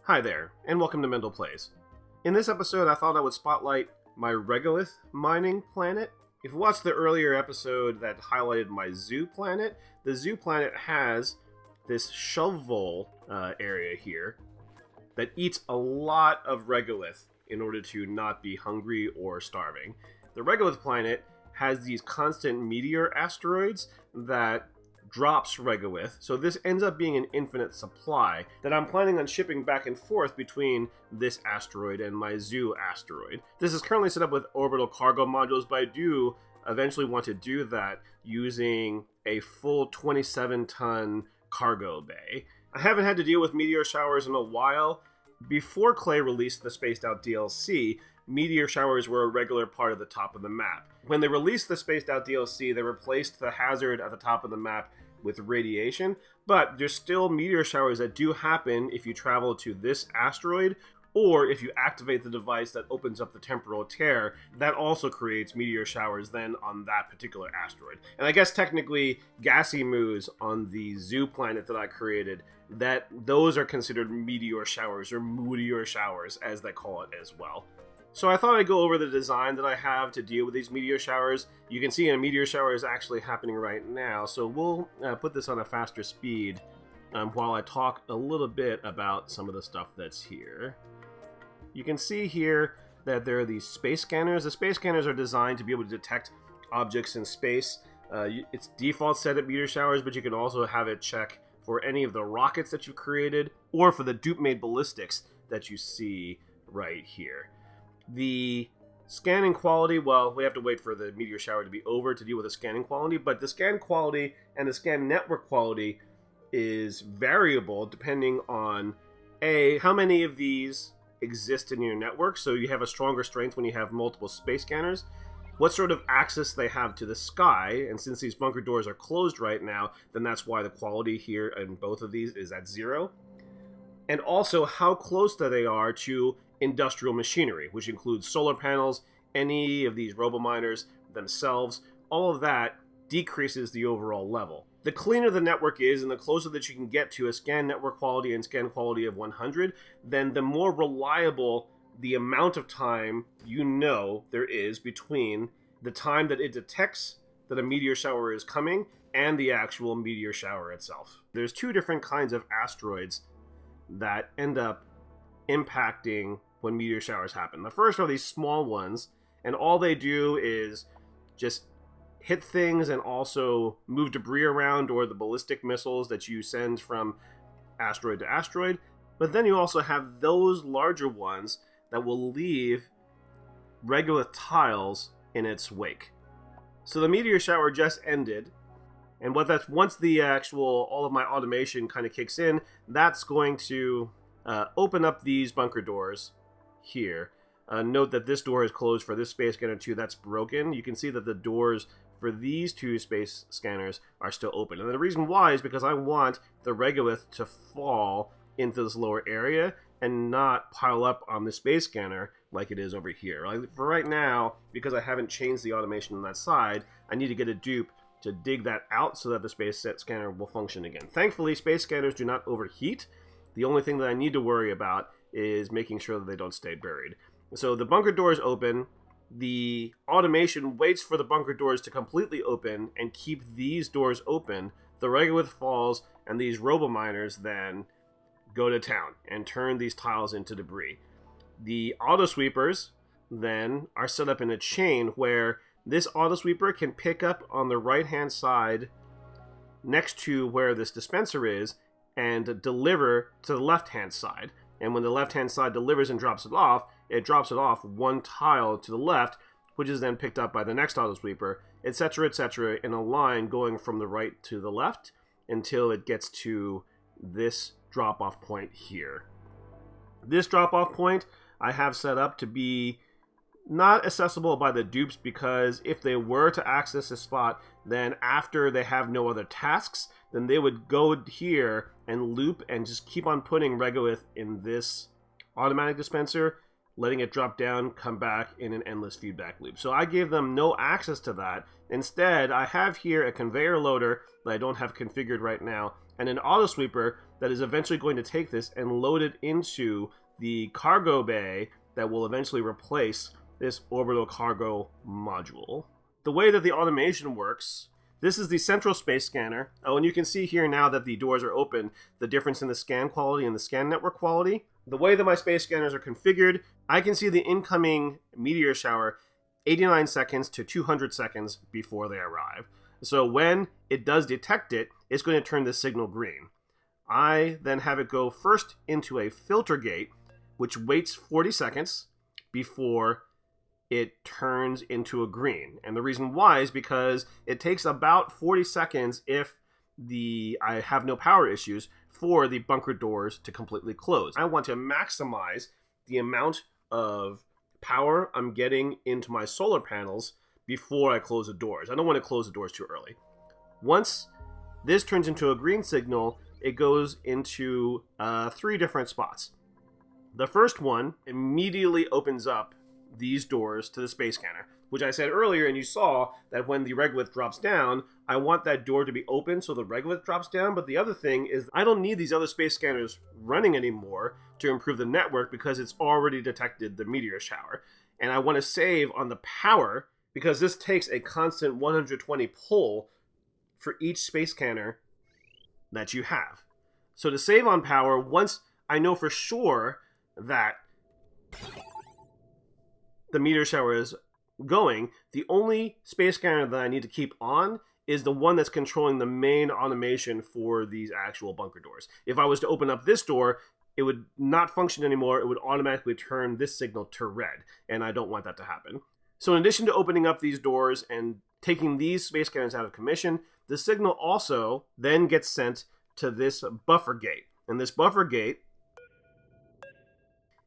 Hi there, and welcome to Mendel Plays. In this episode, I thought I would spotlight my Regolith mining planet. If you watched the earlier episode that highlighted my zoo planet, the zoo planet has this shovel area here that eats a lot of Regolith in order to not be hungry or starving. The Regolith planet has these constant meteor asteroids that drops Regolith, so this ends up being an infinite supply that I'm planning on shipping back and forth between this asteroid and my zoo asteroid. This is currently set up with orbital cargo modules, but I do eventually want to do that using a full 27-ton cargo bay. I haven't had to deal with meteor showers in a while. Before Clay released the Spaced Out DLC, meteor showers were a regular part of the top of the map. When they released the Spaced Out DLC, they replaced the hazard at the top of the map with radiation, but there's still meteor showers that do happen if you travel to this asteroid, or if you activate the device that opens up the temporal tear, that also creates meteor showers then on that particular asteroid. And I guess technically gassy moos on the zoo planet that I created, that those are considered meteor showers, or moodier showers as they call it as well. So I thought I'd go over the design that I have to deal with these meteor showers. You can see a meteor shower is actually happening right now, so we'll put this on a faster speed while I talk a little bit about some of the stuff that's here. You can see here that there are these space scanners. The space scanners are designed to be able to detect objects in space. It's default set at meteor showers, but you can also have it check for any of the rockets that you've created, or for the dupe-made ballistics that you see right here. The scanning quality, well, we have to wait for the meteor shower to be over to deal with the scanning quality, but the scan quality and the scan network quality is variable depending on how many of these exist in your network. So you have a stronger strength when you have multiple space scanners, what sort of access they have to the sky, and since these bunker doors are closed right now, then that's why the quality here in both of these is at 0. And also how close that they are to industrial machinery, which includes solar panels, any of these robominers themselves. All of that decreases the overall level. The cleaner the network is and the closer that you can get to a scan network quality and scan quality of 100, then the more reliable the amount of time you know there is between the time that it detects that a meteor shower is coming and the actual meteor shower itself. There's two different kinds of asteroids that end up impacting when meteor showers happen. The first are these small ones, and all they do is just hit things and also move debris around, or the ballistic missiles that you send from asteroid to asteroid. But then you also have those larger ones that will leave regolith tiles in its wake. So the meteor shower just ended, and once the actual all of my automation kind of kicks in, that's going to open up these bunker doors here. Note that this door is closed for this space scanner 2. That's broken. You can see that the doors for these two space scanners are still open. And the reason why is because I want the regolith to fall into this lower area and not pile up on the space scanner like it is over here. Like for right now, because I haven't changed the automation on that side, I need to get a dupe to dig that out so that the space scanner will function again. Thankfully, space scanners do not overheat. The only thing that I need to worry about is making sure that they don't stay buried. So the bunker doors open. The automation waits for the bunker doors to completely open and keep these doors open. The regolith falls, and these robominers then go to town and turn these tiles into debris. The autosweepers then are set up in a chain where this autosweeper can pick up on the right-hand side next to where this dispenser is and deliver to the left-hand side. And when the left-hand side delivers and drops it drops it off one tile to the left, which is then picked up by the next autosweeper, etc., in a line going from the right to the left until it gets to this drop-off point here. This drop-off point I have set up to be not accessible by the dupes, because if they were to access this spot, then after they have no other tasks, then they would go here and loop and just keep on putting regolith in this automatic dispenser, letting it drop down, come back in an endless feedback loop. So I gave them no access to that. Instead, I have here a conveyor loader that I don't have configured right now, and an auto sweeper that is eventually going to take this and load it into the cargo bay that will eventually replace this orbital cargo module. The way that the automation works, this is the central space scanner. Oh, and you can see here now that the doors are open, the difference in the scan quality and the scan network quality. The way that my space scanners are configured, I can see the incoming meteor shower 89 seconds to 200 seconds before they arrive. So when it does detect it, it's going to turn the signal green. I then have it go first into a filter gate, which waits 40 seconds before it turns into a green. And the reason why is because it takes about 40 seconds if I have no power issues for the bunker doors to completely close. I want to maximize the amount of power I'm getting into my solar panels before I close the doors. I don't want to close the doors too early. Once this turns into a green signal, it goes into 3 different spots. The first one immediately opens up these doors to the space scanner, which I said earlier, and you saw that when the regolith drops down, I want that door to be open so the regolith drops down. But the other thing is I don't need these other space scanners running anymore to improve the network because it's already detected the meteor shower. And I want to save on the power because this takes a constant 120 pull for each space scanner that you have. So to save on power, once I know for sure that the meteor shower is going, the only space scanner that I need to keep on is the one that's controlling the main automation for these actual bunker doors. If I was to open up this door, it would not function anymore. It would automatically turn this signal to red, and I don't want that to happen. So in addition to opening up these doors and taking these space scanners out of commission, the signal also then gets sent to this buffer gate. And this buffer gate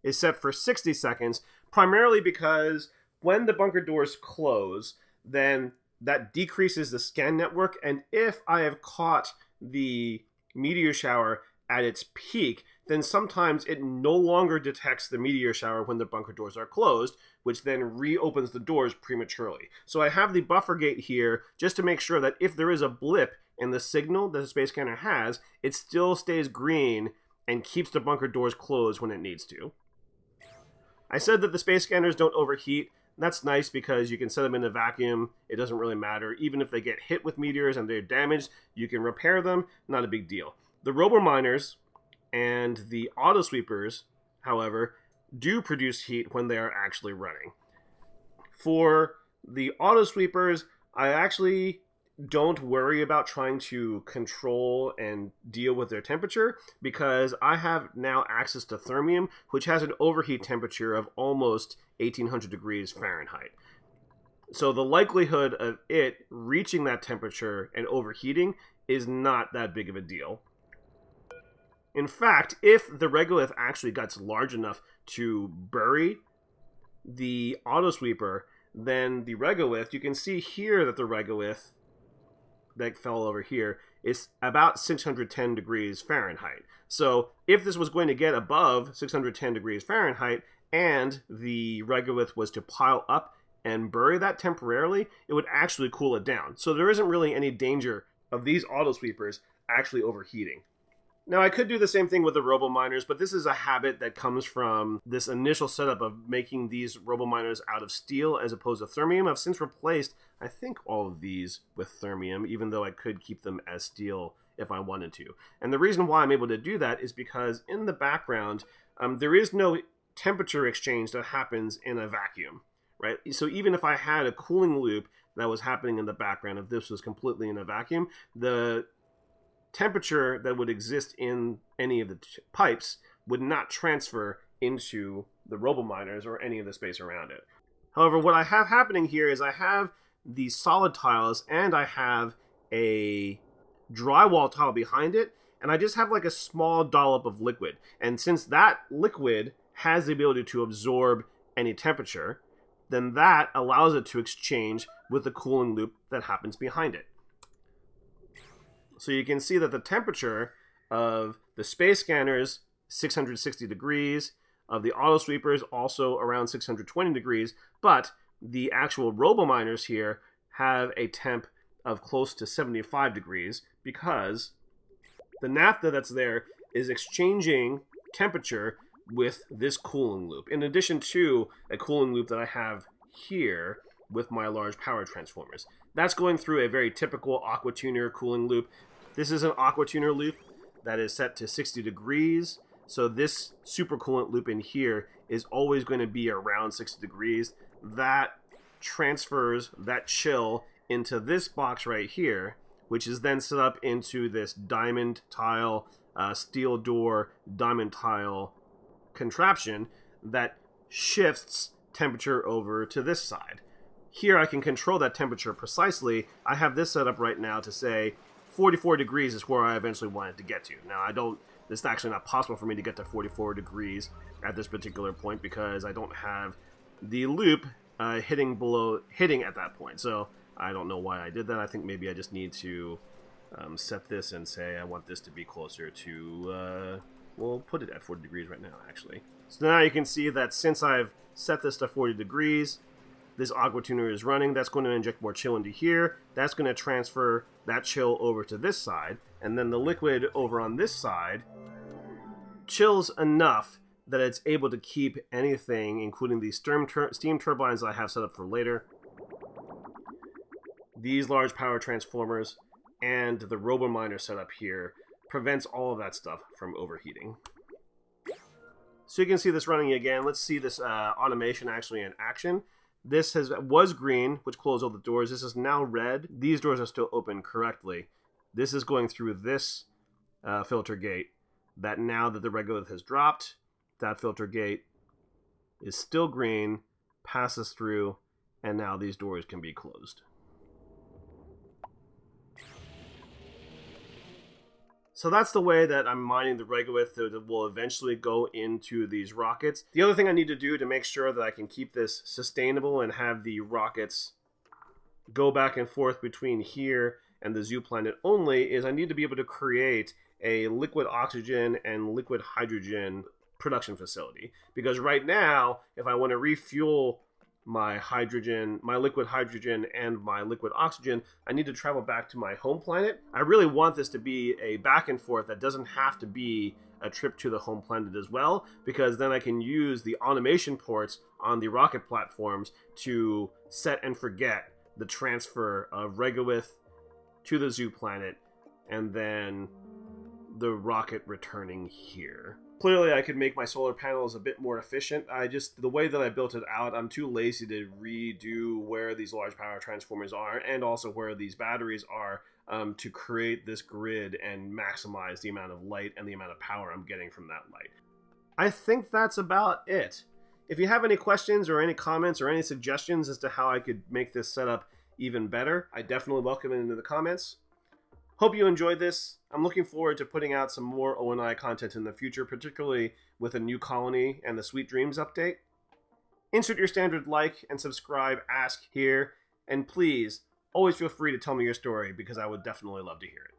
is set for 60 seconds, primarily because when the bunker doors close, then that decreases the scan network. And if I have caught the meteor shower at its peak, then sometimes it no longer detects the meteor shower when the bunker doors are closed, which then reopens the doors prematurely. So I have the buffer gate here just to make sure that if there is a blip in the signal that the space scanner has, it still stays green and keeps the bunker doors closed when it needs to. I said that the space scanners don't overheat. That's nice because you can set them in a vacuum. It doesn't really matter. Even if they get hit with meteors and they're damaged, you can repair them. Not a big deal. The robo-miners and the auto-sweepers, however, do produce heat when they are actually running. For the auto-sweepers, I actually don't worry about trying to control and deal with their temperature because I have now access to thermium, which has an overheat temperature of almost 1800 degrees Fahrenheit. So the likelihood of it reaching that temperature and overheating is not that big of a deal. In fact, if the regolith actually gets large enough to bury the auto sweeper, then the regolith, you can see here that the regolith that fell over here is about 610 degrees Fahrenheit. So if this was going to get above 610 degrees Fahrenheit and the regolith was to pile up and bury that temporarily, it would actually cool it down. So there isn't really any danger of these auto sweepers actually overheating. Now, I could do the same thing with the robo-miners, but this is a habit that comes from this initial setup of making these robo-miners out of steel as opposed to thermium. I've since replaced, I think, all of these with thermium, even though I could keep them as steel if I wanted to. And the reason why I'm able to do that is because in the background, there is no temperature exchange that happens in a vacuum, right? So even if I had a cooling loop that was happening in the background, if this was completely in a vacuum, the temperature that would exist in any of the pipes would not transfer into the robo-miners or any of the space around it. However, what I have happening here is I have these solid tiles and I have a drywall tile behind it, and I just have like a small dollop of liquid. And since that liquid has the ability to absorb any temperature, then that allows it to exchange with the cooling loop that happens behind it. So you can see that the temperature of the space scanners, 660 degrees, of the auto sweepers also around 620 degrees, but the actual robo-miners here have a temp of close to 75 degrees because the naphtha that's there is exchanging temperature with this cooling loop, in addition to a cooling loop that I have here with my large power transformers. That's going through a very typical aqua tuner cooling loop. This is an aqua tuner loop that is set to 60 degrees. So this supercoolant loop in here is always going to be around 60 degrees. That transfers that chill into this box right here, which is then set up into this diamond tile, steel door, diamond tile contraption that shifts temperature over to this side. Here I can control that temperature precisely. I have this set up right now to say 44 degrees is where I eventually want it to get to. Now it's actually not possible for me to get to 44 degrees at this particular point because I don't have the loop hitting at that point. So I don't know why I did that. I think maybe I just need to set this and say I want this to be closer to, we'll put it at 40 degrees right now, actually. So now you can see that since I've set this to 40 degrees, this aqua tuner is running. That's going to inject more chill into here. That's going to transfer that chill over to this side. And then the liquid over on this side chills enough that it's able to keep anything, including these steam turbines I have set up for later, these large power transformers, and the RoboMiner set up here prevents all of that stuff from overheating. So you can see this running again. Let's see this automation actually in action. This was green, which closed all the doors. This is now red. These doors are still open correctly. This is going through this filter gate. That now that the regolith has dropped, that filter gate is still green, passes through, and now these doors can be closed. So that's the way that I'm mining the regolith that will eventually go into these rockets. The other thing I need to do to make sure that I can keep this sustainable and have the rockets go back and forth between here and the zoo planet only is I need to be able to create a liquid oxygen and liquid hydrogen production facility. Because right now, if I want to refuel my liquid hydrogen and my liquid oxygen, I need to travel back to my home planet. I really want this to be a back and forth that doesn't have to be a trip to the home planet as well, because then I can use the automation ports on the rocket platforms to set and forget the transfer of Regolith to the zoo planet and then the rocket returning here. Clearly, I could make my solar panels a bit more efficient. The way that I built it out, I'm too lazy to redo where these large power transformers are and also where these batteries are to create this grid and maximize the amount of light and the amount of power I'm getting from that light. I think that's about it. If you have any questions or any comments or any suggestions as to how I could make this setup even better, I definitely welcome it into the comments. Hope you enjoyed this. I'm looking forward to putting out some more ONI content in the future, particularly with a new colony and the Sweet Dreams update. Insert your standard like and subscribe ask here, and please, always feel free to tell me your story because I would definitely love to hear it.